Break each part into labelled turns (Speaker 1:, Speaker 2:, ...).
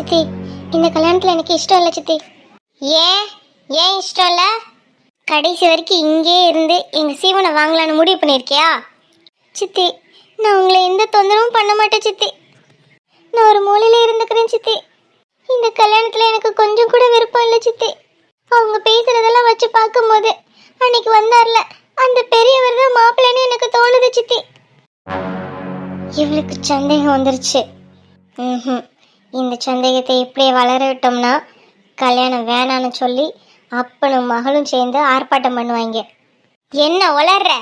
Speaker 1: சித்தி, இந்த கல்யாணத்துல எனக்கு இஷ்டம் இல்லை சித்தி. ஏன் ஏன் இஷ்டம் இல்லை? கடைசி வரைக்கும் இங்கே இருந்து எங்க சீவனை வாங்கலான்னு முடிவு பண்ணியிருக்கியா? சித்தி, நான் உங்களை எந்த தொந்தரவும் பண்ண மாட்டேன் சித்தி. நான் ஒரு மூலையில இருந்துக்கிறேன் சித்தி. இந்த கல்யாணத்துல எனக்கு கொஞ்சம் கூட விருப்பம் இல்லை சித்தி. அவங்க பேசுறதெல்லாம் வச்சு பார்க்கும்போது அன்னைக்கு வந்தார்ல அந்த பெரியவர் தான் மாப்பிள்ளைன்னு எனக்கு தோணுது சித்தி. இவளுக்கு சந்தேகம் வந்துருச்சு. இந்த சந்தேகத்தை இப்படியே வளர விட்டோம்னா கல்யாணம் வேணான்னு சொல்லி அப்பனும் மகளும் சேர்ந்து ஆர்ப்பாட்டம் பண்ணுவாங்க. என்ன வளர்ற?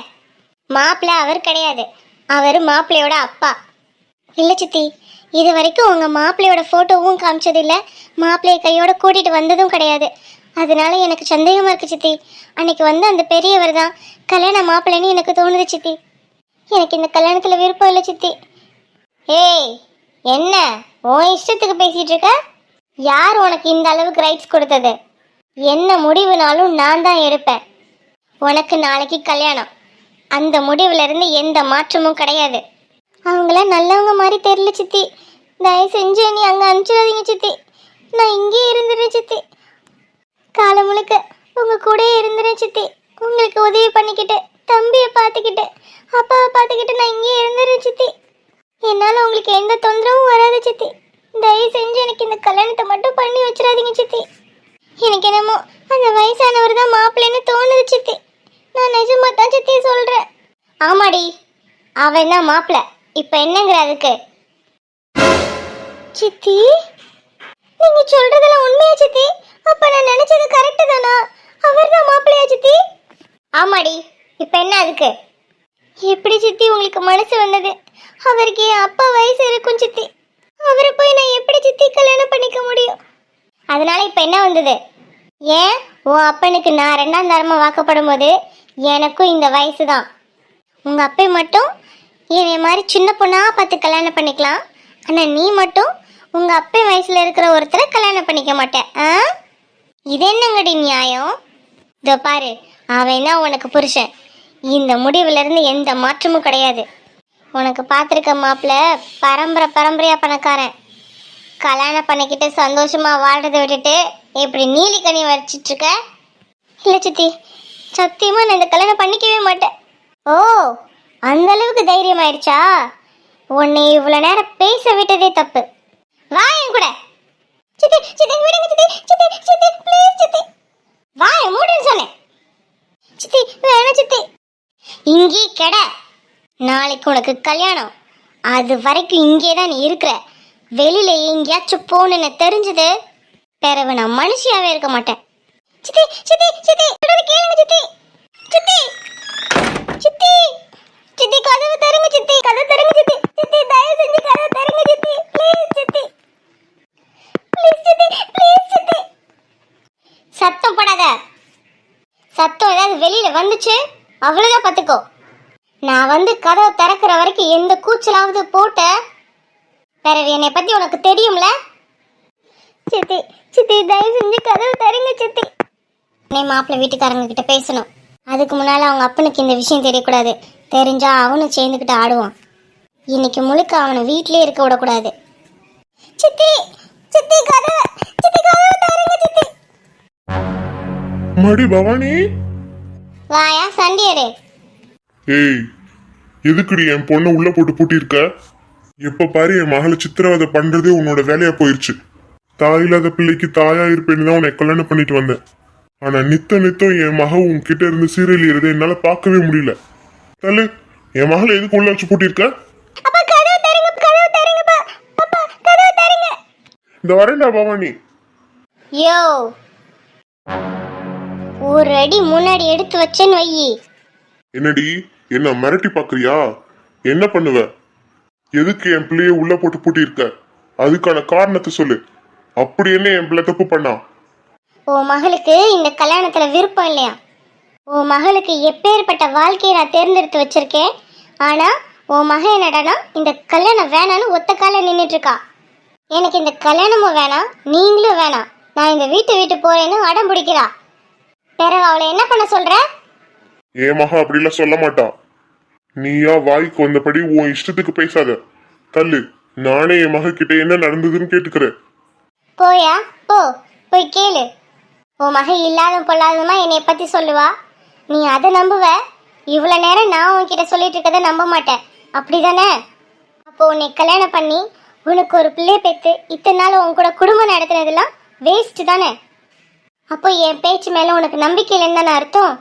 Speaker 1: மாப்பிள்ளை அவர் கிடையாது, அவர் மாப்பிள்ளையோட அப்பா. இல்லை சித்தி, இது வரைக்கும் உங்க மாப்பிள்ளையோட போட்டோவும் காமிச்சதில்லை, மாப்பிள்ளைய கையோட கூட்டிட்டு வந்ததும் கிடையாது. அதனால எனக்கு சந்தேகமா இருக்கு சித்தி. அன்னைக்கு வந்து அந்த பெரியவர் தான் கல்யாண மாப்பிள்ளைன்னு எனக்கு தோணுது சித்தி. எனக்கு இந்த கல்யாணத்துல விருப்பம் இல்லை சித்தி. ஏய், என்ன உன் இஷ்டத்துக்கு பேசிட்டு இருக்க? யார் உனக்கு இந்த அளவுக்கு ரைட்ஸ் கொடுத்தது? என்ன முடிவுனாலும் நான் தான் எடுப்பேன். உனக்கு நாளைக்கு கல்யாணம், அந்த முடிவுல இருந்து எந்த மாற்றமும் கிடையாது. அவங்கள நல்லவங்க மாதிரி தெரியல சித்தி. தயவு செஞ்சு நீ அங்க அனுப்பிச்சிடாதீங்க சித்தி. நான் இங்கே இருந்துடுறேன் சித்தி. காலம் முழுக்க உங்க கூட இருந்துறேன் சித்தி. உங்களுக்கு உதவி பண்ணிக்கிட்டு, தம்பியை பார்த்துக்கிட்டு, அப்பாவை பார்த்துக்கிட்டு நான் இங்கே இருந்துறேன் சித்தி. என்னால் உங்களுக்கு எந்த தொந்தரவும் வராது சித்தி. தயவு செஞ்சு எனக்கு இந்த கல்யாணத்தை மட்டும் பண்ணி வச்சிடாதீங்க சித்தி. எனக்கு என்னமோ அந்த வயசானவர் தான் மாப்பிள்ளைன்னு தோணுது சித்தி. நான் நிஜமா தான் சித்தி சொல்றேன். ஆமாடி, அவன் தான் மாப்பிள்ளை. இப்ப என்னங்கிற அதுக்கு? சித்தி, நீங்க சொல்றதெல்லாம் உண்மையா சித்தி? அப்ப நான் நினைச்சது கரெக்ட் தானா? அவர் தான் மாப்பிள்ளையா சித்தி? ஆமாடி, இப்ப என்ன அதுக்கு? எப்படி சித்தி உங்களுக்கு மனசு வந்தது? அவருக்கு என் அப்பா வயசு இருக்கும் சித்தி. அவரை போய் நான் எப்படி சித்தி கல்யாணம் பண்ணிக்க முடியும்? அதனால இப்ப என்ன வந்தது? ஏன் உன் அப்பனுக்கு நான் 2ஆம் தரமா வாக்கப்படும் போது எனக்கும் இந்த வயசு தான். உங்க அப்பை மட்டும் என்னை மாதிரி சின்ன பொண்ணா பார்த்து கல்யாணம் பண்ணிக்கலாம். ஆனா நீ மட்டும் உங்க அப்பா வயசுல இருக்கிற ஒருத்தரை கல்யாணம் பண்ணிக்க மாட்டேன். இது என்னங்கடி நியாயம்? இதோ பாரு, அவன் தான் உனக்கு புருஷன். இந்த முடிவுல இருந்து எந்த மாற்றமும் கிடையாது. உனக்கு பார்த்துருக்க மாப்பிள்ள பரம்பரையா பணக்காரன். கல்யாணம் பண்ணிக்கிட்டு சந்தோஷமா வாழ்றதை விட்டுட்டு இப்படி நீலிக்கனி வச்சிட்டு இருக்க? இல்லை சித்தி, சத்தியமா நான் இந்த கல்யாணம் பண்ணிக்கவே மாட்டேன். ஓ, அந்த அளவுக்கு தைரியம் ஆயிடுச்சா? உன்னை இவ்வளவு நேரம் பேச விட்டதே தப்பு. வா என் கூட. சித்தி சித்தி விடுங்க சித்தி. சித்தி சித்தி ப்ளீஸ் சித்தி. வாய மூடுன்னு சொன்னேன். சித்தி வேணாம் சித்தி. இங்கே கெட. நாளைக்கு உனக்கு கல்யாணம். அது வரைக்கும் இங்கே தான் நீ இருக்கிற. வெளியில எங்கேயாச்சும் போன்னு தெரிஞ்சது பிறகு நான் மனுஷியாவே இருக்க மாட்டேன். சித்தி சித்தி சித்தி கேளுங்க சித்தி. சித்தி சித்தி சித்தி கதவு தருங்க சித்தி. கதவு தருங்க சித்தி. சித்தி தயவு செஞ்சு கதவு தருங்க சித்தி. ப்ளீஸ் சித்தி. ப்ளீஸ் சித்தி. ப்ளீஸ் சித்தி. சத்தம் போடாத. சத்தம் ஏதாவது வெளியில வந்துச்சு அவ்வளவுதான் பார்த்துக்கோ. நான் வந்து கதவை திறக்கிற வரைக்கும் எந்த கூச்சலாவது போட்ட பிறகு என்னை பத்தி உனக்கு தெரியும்ல. சித்தி சித்தி தயவு செஞ்சு கதவை தருங்க சித்தி. நீ மாப்பிள்ளை வீட்டுக்காரங்க கிட்ட பேசணும். அதுக்கு முன்னால அவங்க அப்பனுக்கு இந்த விஷயம் தெரியக்கூடாது. தெரிஞ்சா அவனும் சேர்ந்துக்கிட்டு ஆடுவான். இன்னைக்கு முழுக்க அவனை வீட்லயே இருக்க விடக்கூடாது. சித்தி சித்தி கதவை தருங்க சித்தி.
Speaker 2: மடி பவானி,
Speaker 1: வாயா சண்டியரே.
Speaker 2: ஏய், எதுக்குடி என் பொண்ணை உள்ள போட்டு பூட்டியிருக்க? எப்ப பாரு என் மகளை சித்திரவதை பண்றதே உன்னோட வேலையா போயிருச்சு. தாயில்லாத பிள்ளைக்கு தாயா இருப்பேன்னு தான் உன்னை கல்யாணம் பண்ணிட்டு வந்தேன். ஆனா நித்தம் என் மக உன்கிட்ட இருந்து சீரழியறதை என்னால பார்க்கவே முடியல. தள்ளு, என் மகளை எதுக்கு உள்ள வச்சு பூட்டியிருக்க? இந்த வரேன்டா பவானி.
Speaker 1: யோ, ஒரு அடி முன்னாடி எடுத்து வச்சேன்னு வையி.
Speaker 2: என்னடி, என்ன மிரட்டி பாக்குறியா? என்ன பண்ணுவ? எதுக்கு என் பிள்ளைய உள்ள போட்டு பூட்டியிருக்க? அதுக்கான காரணத்தை சொல்லு. அப்படி என்ன என் பிள்ளை தப்பு பண்ணா?
Speaker 1: உன் மகளுக்கு இந்த கல்யாணத்துல விருப்பம் இல்லையா? உன் மகளுக்கு எப்பேற்பட்ட வாழ்க்கையை நான் தேர்ந்தெடுத்து வச்சிருக்கேன். ஆனா உன் மகன் என்னடானா இந்த கல்யாணம் வேணான்னு ஒத்த கால நின்றுட்டு இருக்கா. எனக்கு இந்த கல்யாணமும் வேணாம், நீங்களும் வேணாம், நான் இந்த வீட்டு போறேன்னு அடம் பிடிக்கிறா. பிறகு அவளை என்ன பண்ண சொல்ற?
Speaker 2: என் மகா அப்படிலாம் சொல்ல மாட்டா. நீயா வாய்க்கு வந்தபடி உன் இஷ்டத்துக்கு பேசாத. தள்ளு, நானே என் மக கிட்ட என்ன நடந்ததுன்னு கேட்டுக்கிறேன்.
Speaker 1: போயா போ, போய் கேளு. உன் மகன் இல்லாத பொல்லாதமா என்னை பத்தி சொல்லுவா, நீ அதை நம்புவ. இவ்வளோ நேரம் நான் உன்கிட்ட சொல்லிட்டு இருக்கதை நம்ப மாட்டேன், அப்படிதானே? அப்போ உன்னை கல்யாணம் பண்ணி உனக்கு ஒரு பிள்ளை பெற்று இத்தனை நாள் உன் கூட குடும்பம் நடத்துனதெல்லாம் வேஸ்ட் தானே? அப்போ என் பேச்சு மேல உனக்கு நம்பிக்கை இல்லைன்னு தானே அர்த்தம்?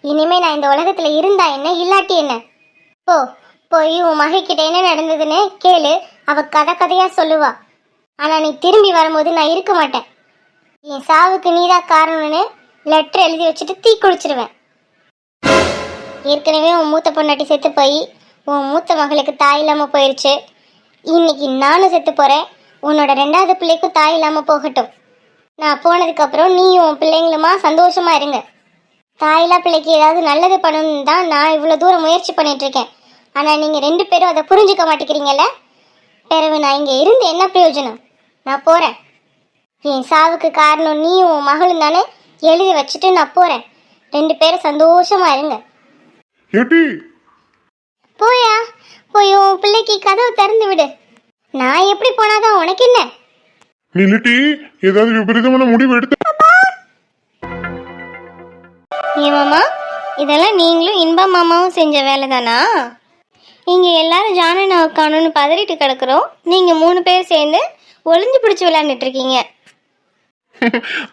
Speaker 1: இனிமே நான் இந்த உலகத்துல இருந்தா என்ன, இல்லாட்டி என்ன? போ, போய் உன் மகிக்கிட்ட என்ன நடந்ததுன்னு கேளு. அவ கதை கதையா சொல்லுவா. ஆனா நீ திரும்பி வரும்போது நான் இருக்க மாட்டேன். என் சாவுக்கு நீதான் காரணம்னு லெட்டர் எழுதி வச்சுட்டு தீ குளிச்சிருவேன். ஏற்கனவே உன் மூத்த பொண்டாட்டி செத்து போய் உன் மூத்த மகளுக்கு தாய் இல்லாம போயிருச்சு. இன்னைக்கு நானும் செத்து போறேன். உன்னோட 2வது பிள்ளைக்கும் தாய் இல்லாம போகட்டும். நான் போனதுக்கு அப்புறம் நீயும் உன் பிள்ளைங்களுமா சந்தோஷமா இருங்க. தாயில்லா பிள்ளைக்கு ஏதாவது நல்லது பண்ணணும்னு தான் நான் இவ்வளோ தூரம் முயற்சி பண்ணிட்டு இருக்கேன். ஆனால் நீங்கள் 2 பேரும் அதை புரிஞ்சுக்க மாட்டேங்கிறீங்கல்ல. பிறகு நான் இங்கே இருந்து என்ன பிரயோஜனம்? நான் போகிறேன். என் சாவுக்கு காரணம் நீயும் உன் மகளும் தானே, எழுதி வச்சுட்டு நான் போகிறேன். 2 பேரும் சந்தோஷமா இருங்க. போயா, போய் உன் பிள்ளைக்கு கதவு திறந்து விடு. நான் எப்படி போனாதான் உனக்கு என்ன?
Speaker 2: நிலுட்டி, ஏதாவது விபரீதமான முடிவு எடுத்து.
Speaker 1: ஏ மாமா, இதெல்லாம் நீங்களும் இன்பா மாமாவும் செஞ்ச வேலை தானா? இங்கே எல்லாரும் ஜானனாவை காணும்னு பதறிட்டு கிடக்குறோம். நீங்கள் 3 பேர் சேர்ந்து ஒளிஞ்சு பிடிச்சி விளையாண்டுட்டு இருக்கீங்க.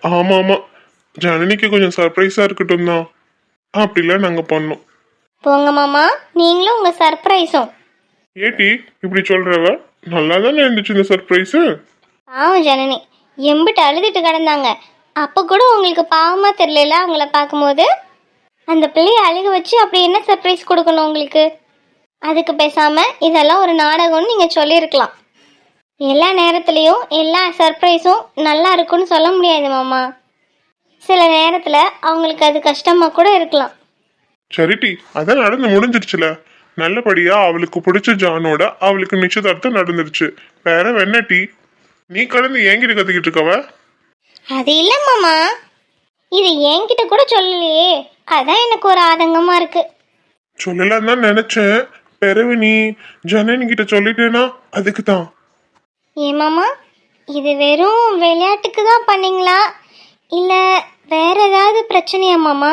Speaker 2: ஆமா ஆமா, ஜனனிக்கு கொஞ்சம் சர்ப்ரைஸா இருக்கட்டும் தான் அப்படிலாம் நாங்க பண்ணோம்.
Speaker 1: போங்க மாமா, நீங்களும் உங்கள் சர்ப்ரைஸும்.
Speaker 2: ஏட்டி இப்படி சொல்றவ? நல்லா தானே இருந்துச்சு இந்த சர்ப்ரைஸ்.
Speaker 1: பாவம் ஜனனி எம்பிட்டு அழுதுட்டு கிடந்தாங்க. அப்போ கூட உங்களுக்கு பாவமாக தெரியல அவங்கள பார்க்கும்போது? அந்த பிள்ளைய அழுக வச்சு அப்படி என்ன சர்ப்ரைஸ் கொடுக்கணும் உங்களுக்கு? அதுக்கு பேசாமல் இதெல்லாம் ஒரு நாடகம்னு நீங்கள் சொல்லியிருக்கலாம். எல்லா நேரத்துலையும் எல்லா சர்ப்ரைஸும் நல்லா இருக்குன்னு சொல்ல முடியாது மாமா. சில நேரத்தில் அவங்களுக்கு அது கஷ்டமாக கூட இருக்கலாம்.
Speaker 2: சரிட்டி, அதான் நடந்து முடிஞ்சிருச்சுல. நல்லபடியா அவளுக்கு பிடிச்ச ஜானோட அவளுக்கு நிச்சயதார்த்தம் நடந்துருச்சு. வேற வெண்ணட்டி நீ கடந்து ஏங்கிட்டு கத்திக்கிட்டு இருக்கவ?
Speaker 1: அது இல்லை மாமா, இது என்கிட்ட கூட சொல்லலையே, அதான் எனக்கு ஒரு ஆதங்கமாக இருக்கு.
Speaker 2: சொல்லலாம் தான் நினைச்சேன். பிறகு நீ ஜனனி கிட்ட சொல்லிட்டேனா அதுக்கு தான்.
Speaker 1: ஏன் மாமா, இது வெறும் விளையாட்டுக்கு தான் பண்ணீங்களா இல்லை வேற ஏதாவது பிரச்சனையா மாமா?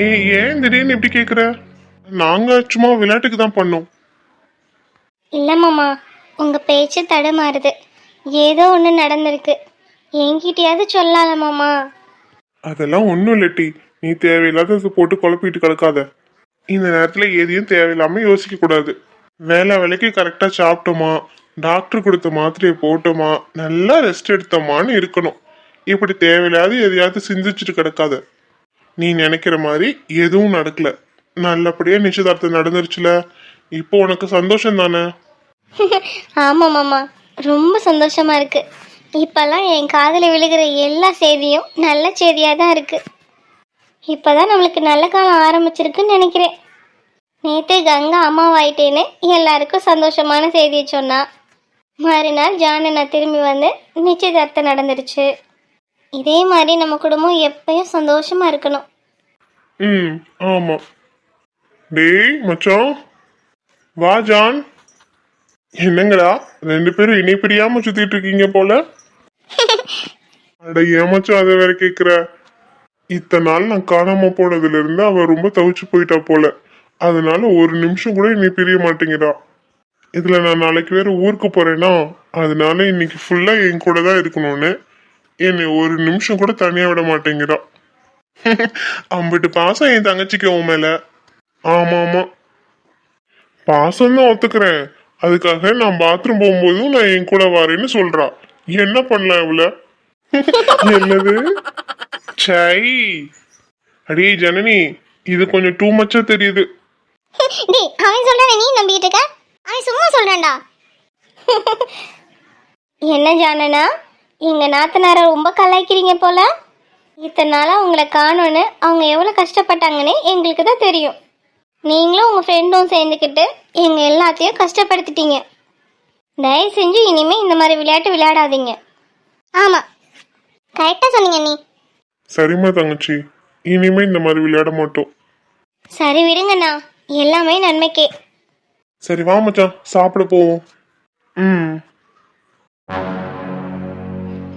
Speaker 2: ஏன் திடீர்னு இப்படி கேக்குற? நாங்க சும்மா விளையாட்டுக்கு தான் பண்ணோம்.
Speaker 1: இல்லை மாமா, உங்கள் பேச்சு தடுமாறுது. ஏதோ ஒன்று நடந்திருக்கு. என்கிட்டயாவது சொல்லல மாமா.
Speaker 2: அதெல்லாம் ஒன்றும் இல்லட்டி, நீ தேவையில்லாத போட்டு குழப்பிட்டு கிடக்காத. இந்த நேரத்துல எதையும் தேவையில்லாம யோசிக்க கூடாது. வேலைக்கு கரெக்டா சாப்பிட்டோமா, டாக்டர் கொடுத்த மாத்திரையை போட்டோமா, நல்லா ரெஸ்ட் எடுத்தோமான்னு இருக்கணும். இப்படி தேவையில்லாத எதையாவது சிந்திச்சுட்டு கிடக்காத. நீ நினைக்கிற மாதிரி எதுவும் நடக்கல. நல்லபடியா நிச்சயதார்த்தம் நடந்துருச்சுல, இப்போ உனக்கு சந்தோஷம் தானே?
Speaker 1: ஆமாம் மாமா, ரொம்ப சந்தோஷமா இருக்கு. இப்பெல்லாம் என் காதில் விழுகிற எல்லா செய்தியும் நல்ல செய்தியாக தான் இருக்கு. இப்போதான் நம்மளுக்கு நல்ல காலம் ஆரம்பிச்சிருக்குன்னு நினைக்கிறேன். நேற்று கங்கா அம்மாவாயிட்டேன்னு எல்லாருக்கும் சந்தோஷமான செய்தியை சொன்னா. மறுநாள் ஜானனா திரும்பி வந்து நிச்சயதார்த்தம் நடந்துருச்சு. இதே மாதிரி நம்ம குடும்பம் எப்பயும் சந்தோஷமா இருக்கணும்.
Speaker 2: ஆமா. டேய் மச்சான், வா ஜான். என்னங்கடா 2 பேரும் இணை பிரியாம சுத்திட்டு இருக்கீங்க போல. அட ஏமாச்சும் அதை வேற கேக்குற? இத்தனை நாள் நான் காணாம போனதுல இருந்து அவ ரொம்ப தவிச்சு போயிட்டா போல. அதனால ஒரு நிமிஷம் கூட இனி பிரிய மாட்டேங்கிறா. இதுல நான் நாளைக்கு வேற ஊருக்கு போறேன்னா, அதனால இன்னைக்கு ஃபுல்லா என் கூட தான் இருக்கணும்னு என்னை ஒரு நிமிஷம் கூட தனியா விட மாட்டேங்கிறா. அம்பிட்டு பாசம் என் தங்கச்சிக்கு உன் மேல. ஆமா ஆமா, பாசம் தான் ஒத்துக்கிறேன். அதுக்காக நான் பாத்ரூம் போகும்போதும் நான் என் கூட வரேன்னு சொல்றா. என்ன பண்ணலாம் இவ்வளவு? என்னது சை? அடி ஜனனி, இது கொஞ்சம் டூ மச்சா தெரியுது.
Speaker 1: டேய், அவன் சொல்றானே நீ நம்பிட்டு இருக்க? அவன் சும்மா சொல்றான்டா. என்ன ஜானனா, எங்க நாத்தனாரை ரொம்ப கலாய்க்கிறீங்க போல. இத்தனை நாளா உங்களை காணோன்னு அவங்க எவ்வளோ கஷ்டப்பட்டாங்கன்னு எங்களுக்கு தான் தெரியும். நீங்களும் உங்கள் ஃப்ரெண்டும் சேர்ந்துக்கிட்டு எங்கள் எல்லாத்தையும் கஷ்டப்படுத்திட்டீங்க. தயவு செஞ்சு இனிமேல் இந்த மாதிரி விளையாட்டு விளையாடாதீங்க. ஆமாம், கரெக்டாக சொன்னீங்க நீ.
Speaker 2: சரிம்மா தங்கச்சி, இனிமே இந்த மாதிரி விளையாட மாட்டோம்.
Speaker 1: சரி விடுங்கண்ணா, எல்லாமே நன்மைக்கே.
Speaker 2: சரி வா மச்சான், சாப்பிட போவோம்.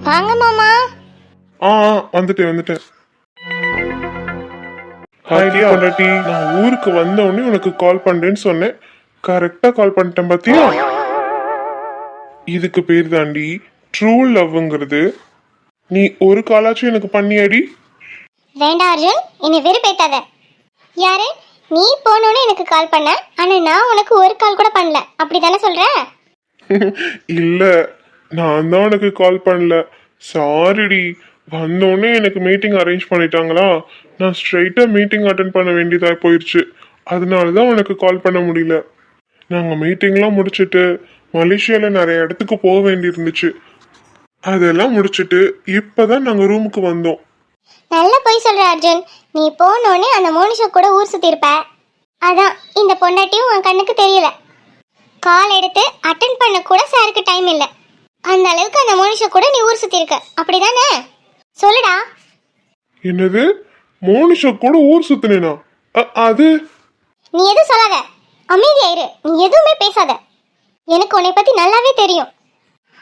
Speaker 1: வாங்க மாமா.
Speaker 2: வந்துட்டேன். ஹாய்டியா பொண்டாட்டி, நான் ஊருக்கு வந்த உடனே உனக்கு கால் பண்றேன்னு சொன்னேன். கரெக்டா கால் பண்ணிட்டேன் பாத்தியா? இதுக்கு பேர் தாண்டி ட்ரூ லவ்ங்கிறது. நீ ஒரு காலாச்சும் எனக்கு பண்ணியாடி?
Speaker 1: வேண்டாம் அர்ஜுன், என்னை வெறுப்பேத்தாத. யாரு நீ? போனோன்னு எனக்கு கால் பண்ண, ஆனா நான் உனக்கு ஒரு கால் கூட பண்ணல, அப்படிதானே சொல்ற?
Speaker 2: இல்ல, நான் தான் உனக்கு கால் பண்ணல. சாரிடி. வந்தோடனே எனக்கு மீட்டிங் அரேஞ்ச் பண்ணிட்டாங்களா, நான் ஸ்ட்ரைட்டா மீட்டிங் அட்டன் பண்ண வேண்டியதா போயிடுச்சு. அதனால தான் உனக்கு கால் பண்ண முடியல. நாங்கள் மீட்டிங்லாம் முடிச்சுட்டு மலேசியாவில் நிறைய இடத்துக்கு போக வேண்டியிருந்துச்சு. அதெல்லாம் முடிச்சுட்டு இப்போதான் நாங்கள் ரூமுக்கு வந்தோம்.
Speaker 1: நல்ல போய் சொல்ற அர்ஜுன். நீ போனோடனே அந்த மோனிஷா கூட ஊர் சுத்தி இருப்ப. அதான் இந்த பொண்டாட்டியும் உன் கண்ணுக்கு தெரியல. கால் எடுத்து அட்டன் பண்ண கூட சாருக்கு டைம் இல்லை. அந்த அளவுக்கு அந்த மோனிஷா கூட நீ ஊர் சுத்தி இருக்க, அப்படிதானே? சொல்லுடா.
Speaker 2: என்னது? மோனிஷா கூட ஊர் சுத்தினேனா? அது
Speaker 1: நீ எதுவும் சொல்லாத, அமைதியாயிரு. நீ எதுவுமே பேசாத. எனக்கு உன்னை பத்தி நல்லாவே தெரியும்.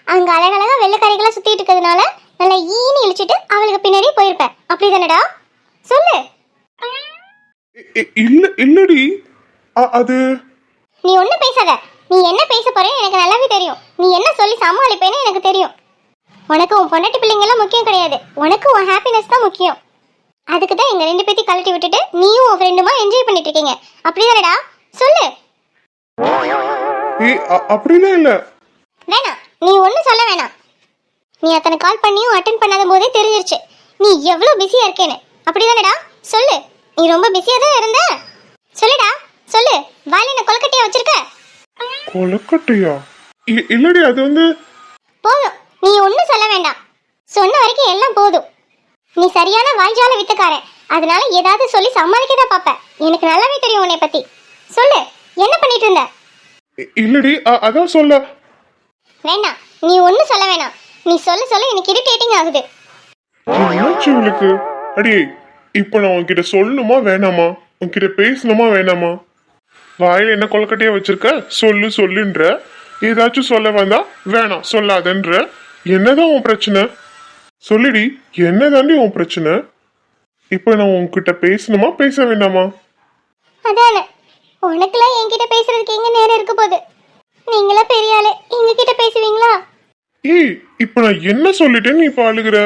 Speaker 1: அங்க அழகழகா வெள்ளைக்காரிகளா சுத்திட்டு இருக்கிறதுனால நல்லா ஈனி இழிச்சிட்டு அவளுக்கு பின்னாடியே போயிருப்ப, அப்படிதானடா? சொல்லு.
Speaker 2: இல்லடி. அது
Speaker 1: நீ ஒன்னும் பேசாத. நீ என்ன பேச போறேன்னு எனக்கு நல்லாவே தெரியும். நீ என்ன சொல்லி சமாளிப்பேன்னு எனக்கு தெரியும். உனக்கு உன் பொண்டாட்டி பிள்ளைங்கெல்லாம் முக்கியம் கிடையாது. உனக்கு உன் ஹாப்பினஸ் தான் முக்கியம். அதுக்கு தான் எங்க 2 பேத்தையும் கழட்டி விட்டுட்டு நீயும் உன் ஃப்ரெண்டுமா என்ஜாய் பண்ணிட்டு இருக்கீங்க, அப்படிதானடா? சொல்லு.
Speaker 2: அப்படிலாம் இல்ல.
Speaker 1: வேணாம், நீ ஒன்னும் சொல்ல வேணாம். நீ அத்தனை கால் பண்ணியும் அட்டென்ட் பண்ணாத போதே தெரிஞ்சிருச்சு நீ எவ்வளவு பிஸியா இருக்கேன்னு, அப்படிதானடா? சொல்லு. நீ ரொம்ப பிஸியா தான் இருந்த. சொல்லுடா, சொல்லு. வாயில என்ன கொலக்கட்டையா வச்சிருக்க?
Speaker 2: கொலக்கட்டையா? இல்லடி, அது வந்து
Speaker 1: போதும், நீ ஒன்னும் சொல்ல வேண்டாம். சொன்ன வரைக்கும் எல்லாம் போதும். நீ சரியான வாய்ஜால வித்துக்காரன். அதனால ஏதாவது சொல்லி சமாளிக்க தான் பாப்ப. எனக்கு நல்லாவே தெரியும் உன்னை பத்தி. சொல்லு, என்ன பண்ணிட்டு இருந்த?
Speaker 2: இல்லடி, அதான் சொல்ல.
Speaker 1: வேண்டாம், நீ ஒன்னும் சொல்ல வேணாம். நீ சொல்ல சொல்ல எனக்கு இரிட்டேட்டிங் ஆகுது.
Speaker 2: என்னாச்சு உங்களுக்கு? அடி, இப்ப நான் உன்கிட்ட சொல்லணுமா வேணாமா? உன்கிட்ட பேசணுமா வேணாமா? வாயில என்ன கொலக்கட்டையா வச்சிருக்க? சொல்லு சொல்லுன்ற. ஏதாச்சும் சொல்ல வந்தா வேணாம் சொல்லாதன்ற. என்னதான் உன் பிரச்சனை? சொல்லிடி, என்னதாண்டி உன் பிரச்சனை? இப்ப நான் உன்கிட்ட பேசணுமா பேச வேண்டாமா?
Speaker 1: அதானே, உனக்குலாம் என்கிட்ட பேசுறதுக்கு எங்க நேரம் இருக்க போகுது? நீங்களா பெரிய ஆளு, எங்க கிட்ட பேசுவீங்களா?
Speaker 2: ஏய், இப்ப நான் என்ன சொல்லிட்டேன்னு நீ இப்ப அழுகுற?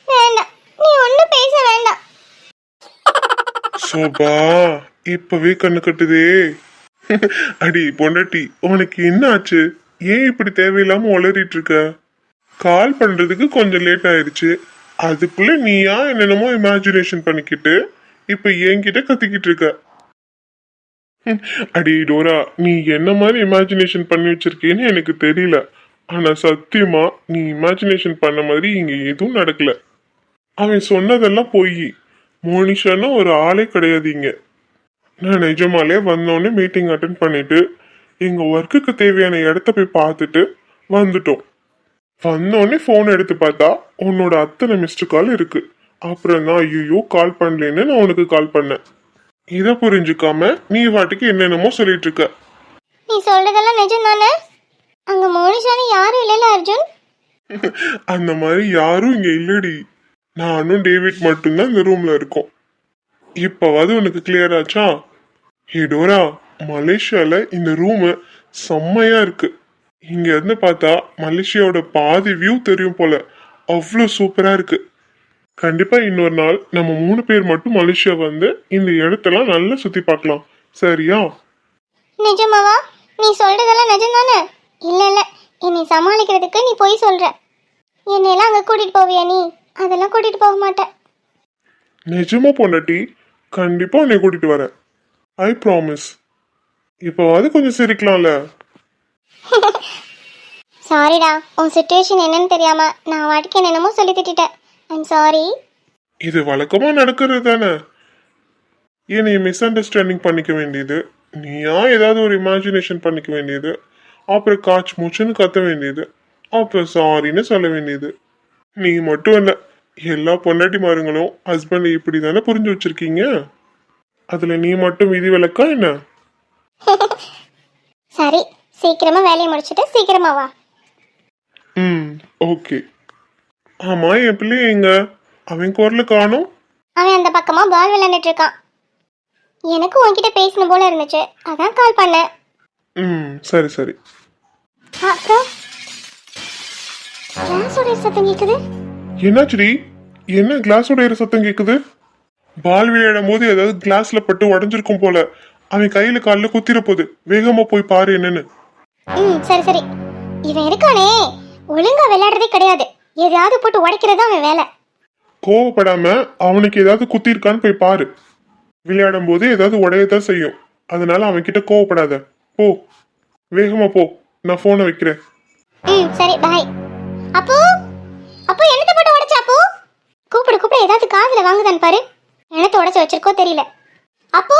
Speaker 1: வேண்டாம், நீ ஒன்னும் பேச வேண்டாம்.
Speaker 2: சோபா, இப்பவே கண்ணு கட்டுதே. அடி பொண்டாட்டி, உனக்கு என்ன ஆச்சு? ஏன் இப்படி தேவையில்லாம உளறிட்டு இருக்க? கால் பண்றதுக்கு கொஞ்சம் லேட் ஆயிடுச்சு. அதுக்குள்ள நீயா என்னென்னமோ இமேஜினேஷன் பண்ணிக்கிட்டு இப்ப என்கிட்ட கத்திக்கிட்டு இருக்க. அடி டோரா, நீ என்ன மாதிரி இமேஜினேஷன் பண்ணி வச்சிருக்கேன்னு எனக்கு தெரியல. ஆனா சத்தியமா நீ இமேஜினேஷன் பண்ண மாதிரி இங்க எதுவும் நடக்கல. அவன் சொன்னதெல்லாம் பொய். மோனிஷான்னா ஒரு ஆளே கிடையாது இங்க. நான் நிஜமாலே வந்தோடனே மீட்டிங் அட்டன் பண்ணிட்டு எங்க ஒர்க்குக்கு தேவையான இடத்த போய் பார்த்துட்டு வந்துட்டோம். வந்தோடனே ஃபோன் எடுத்து பார்த்தா உன்னோட அத்தனை மிஸ்டு கால் இருக்கு. அப்புறம் தான் ஐயோ கால் பண்ணலன்னு நான் உனக்கு கால் பண்ணேன். இதை புரிஞ்சுக்காம நீ வாட்டுக்கு என்னென்னமோ சொல்லிட்டு இருக்க.
Speaker 1: நீ சொல்றதெல்லாம் நிஜம் தானே? அங்க மோனிஷான்னு யாரும் இல்லைல்ல அர்ஜுன்?
Speaker 2: அந்த மாதிரி யாரும் இங்க இல்லடி. நானும் டேவிட் மட்டும்தான் இந்த ரூம்ல இருக்கோம். இப்பவாது உனக்கு கிளியர் ஆச்சா? ஹே டோரா, மலேசியால இந்த ரூம் செம்மையா இருக்கு. இங்க இருந்து பார்த்தா மலேசியாவோட பாதி வியூ தெரியும் போல. அவ்வளோ சூப்பரா இருக்கு. கண்டிப்பா இன்னொரு நாள் நம்ம 3 பேர் மட்டும் மலேசியா வந்து இந்த இடத்தெல்லாம் நல்லா சுத்தி பார்க்கலாம். சரியா?
Speaker 1: நிஜமாவா? நீ சொல்றதெல்லாம் நிஜம் தானே? இல்ல இல்ல, என்னை சமாளிக்கிறதுக்கு நீ போய் சொல்ற. என்னையெல்லாம் அங்க கூட்டிட்டு போவியா நீ? அதெல்லாம் கூட்டிட்டு போக மாட்டேன்.
Speaker 2: நிஜமா பொண்டாட்டி, கண்டிப்பா உன்னை கூட்டிட்டு வரேன். I promise. இப்போவாது கொஞ்சம் சிரிக்கலாம்ல.
Speaker 1: சாரிடா, உன் சிச்சுவேஷன் என்னன்னு தெரியாம நான் வாட்டுக்கு என்னென்னமோ சொல்லி திட்டேன். I'm sorry.
Speaker 2: இது வழக்கமா நடக்கிறது தானே. என்னை மிஸ் அண்டர்ஸ்டாண்டிங் பண்ணிக்க வேண்டியது, நீயா ஏதாவது ஒரு இமேஜினேஷன் பண்ணிக்க வேண்டியது, அப்புறம் காய்ச்சி மூச்சுன்னு கத்த வேண்டியது, அப்புறம் சாரின்னு சொல்ல வேண்டியது. நீ மட்டும் இல்ல, எல்லா பொண்டாட்டிமாருங்களும் ஹஸ்பண்ட் இப்படி தானே புரிஞ்சு வச்சிருக்கீங்க. அதுல நீ மட்டும் விதி விலக்கா என்ன?
Speaker 1: சரி, சீக்கிரமா வேலையை முடிச்சுட்டு சீக்கிரமா வா.
Speaker 2: ஓகே. ஆமா, என் பிள்ளைய எங்க? அவன் குரல காணோம்.
Speaker 1: அவன் அந்த பக்கமா பால் விளையாண்டுட்டு இருக்கான். எனக்கு உன்கிட்ட பேசணும் போல இருந்துச்சு, அதான் கால் பண்ணேன்.
Speaker 2: சரி சரி.
Speaker 1: அப்புறம் கிளாஸோட சத்தம் கேக்குது.
Speaker 2: என்னாச்சுடி? என்ன கிளாஸ் உடையிற சத்தம் கேக்குது? பால் விளையாடும் போது ஏதாவது கிளாஸ்ல பட்டு உடஞ்சிருக்கும் போல. அவன் கையில காலில் குத்திர போகுது. வேகமா போய் பாரு என்னன்னு.
Speaker 1: சரி சரி. இவன் இருக்கானே, ஒழுங்கா விளையாடுறதே கிடையாது. எதையாவது போட்டு உடைக்கிறது அவன் வேலை.
Speaker 2: கோவப்படாம அவனுக்கு ஏதாவது குத்திருக்கான்னு போய் பாரு. விளையாடும் போது ஏதாவது உடையதான் செய்யும். அதனால அவன் கிட்ட கோவப்படாத. போ, வேகமா போ. நான் போனை வைக்கிறேன்.
Speaker 1: சரி பாய். அப்போ அப்போ என்னத்தை போட்டு உடைச்ச? அப்போ கூப்பிடு கூப்பிடு, ஏதாவது காதுல வாங்குதான்னு பாரு. என்னத்தை உடைச்சு வச்சிருக்கோ தெரியல. அப்போ